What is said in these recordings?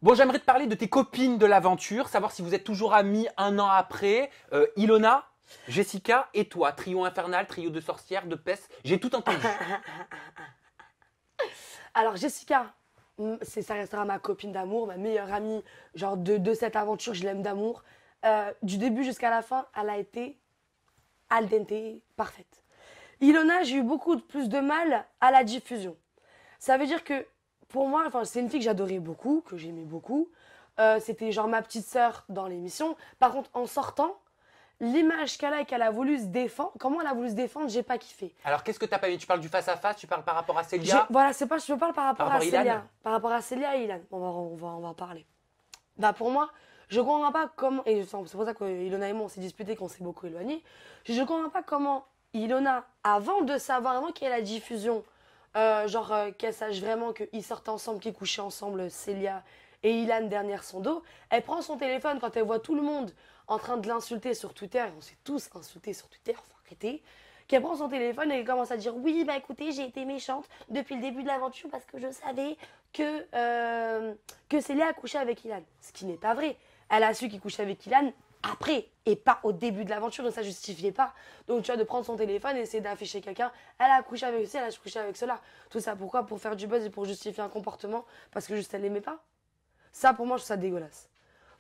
Bon, j'aimerais te parler de tes copines de l'aventure, savoir si vous êtes toujours amies un an après. Ilona, Jessica et toi, trio infernal, trio de sorcières, de peste, j'ai tout entendu. Alors Jessica, ça restera ma copine d'amour, ma meilleure amie, genre de cette aventure, je l'aime d'amour. Du début jusqu'à la fin, elle a été al dente, parfaite. Ilona, j'ai eu beaucoup plus de mal à la diffusion. Ça veut dire que pour moi, enfin, c'est une fille que j'adorais beaucoup, que j'aimais beaucoup. C'était genre ma petite sœur dans l'émission. Par contre, en sortant, l'image qu'elle a et qu'elle a voulu se défendre, comment elle a voulu se défendre, j'ai pas kiffé. Alors, qu'est-ce que t'as pas aimé? Tu parles du face-à-face, tu parles par rapport à Célia? Voilà, c'est pas, je parle par Par rapport à rapport à Ilan? Célia. Par rapport à Célia et Ilan. On va en parler. Bah pour moi, je comprends pas comment, et c'est pour ça que Ilona et moi on s'est disputé, qu'on s'est beaucoup éloignés. Je comprends pas comment Ilona, avant de savoir, avant qu'il y ait la diffusion, qu'elle sache vraiment qu'ils sortent ensemble, qu'ils couchaient ensemble, Célia et Ilan derrière son dos, elle prend son téléphone quand elle voit tout le monde en train de l'insulter sur Twitter, on s'est tous insultés sur Twitter, faut arrêter, qu'elle prend son téléphone et elle commence à dire oui, bah écoutez, j'ai été méchante depuis le début de l'aventure parce que je savais que Célia a couché avec Ilan. Ce qui n'est pas vrai. Elle a su qu'il couchait avec Ilan après et pas au début de l'aventure, donc ça justifiait pas. Donc tu vois, de prendre son téléphone et essayer d'afficher quelqu'un, elle a couché avec cela, elle a couché avec cela. Tout ça pourquoi? Pour faire du buzz et pour justifier un comportement parce que juste elle l'aimait pas. Ça pour moi, je trouve ça dégueulasse.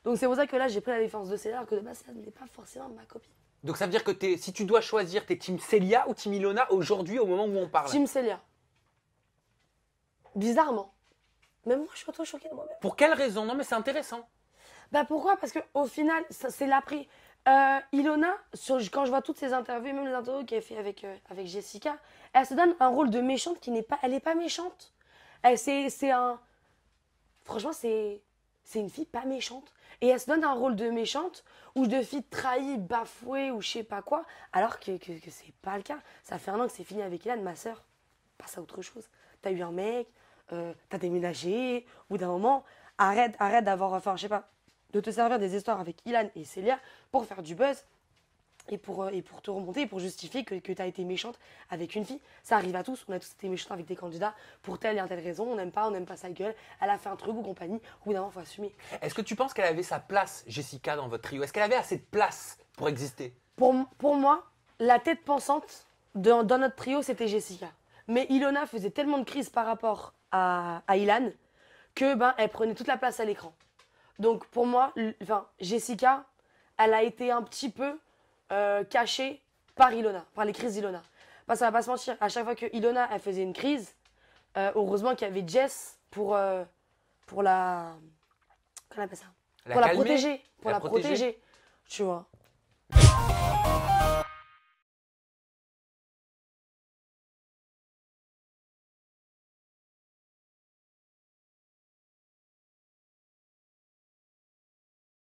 Donc c'est pour ça que là, j'ai pris la défense de Célia alors que de base, ça n'est pas forcément ma copine. Donc, ça veut dire que si tu dois choisir, t'es team Célia ou team Ilona aujourd'hui, au moment où on parle? Team Célia. Bizarrement. Même moi, je suis trop choquée de moi-même. Pour quelle raison? Non, mais c'est intéressant. Bah pourquoi? Parce qu'au final, c'est l'après. Ilona, quand je vois toutes ses interviews, même les interviews qu'elle fait avec Jessica, elle se donne un rôle de méchante qui n'est pas. Elle n'est pas méchante. C'est un. Franchement, c'est une fille pas méchante. Et elle se donne un rôle de méchante ou de fille trahie, bafouée ou je sais pas quoi, alors que c'est pas le cas. Ça fait un an que c'est fini avec Ilan, ma soeur. Passe à autre chose. T'as eu un mec, t'as déménagé, au bout d'un moment, arrête d'avoir, enfin, je sais pas, de te servir des histoires avec Ilan et Célia pour faire du buzz et pour te remonter et pour justifier que tu as été méchante avec une fille. Ça arrive à tous, on a tous été méchants avec des candidats pour telle et telle raison, on n'aime pas sa gueule, elle a fait un truc ou compagnie, au bout d'un moment, il faut assumer. Est-ce que tu penses qu'elle avait sa place, Jessica, dans votre trio? Est-ce qu'elle avait assez de place pour exister? Pour moi, la tête pensante dans notre trio, c'était Jessica. Mais Ilona faisait tellement de crises par rapport à Ilan que elle prenait toute la place à l'écran. Donc pour moi, Jessica, elle a été un petit peu cachée par Ilona, par les crises d'Ilona. Parce qu'on va pas se mentir, à chaque fois que Ilona elle faisait une crise, heureusement qu'il y avait Jess pour la. Comment on appelle ça? La Pour la calmer? protéger. Pour La la protéger? protéger. Tu vois.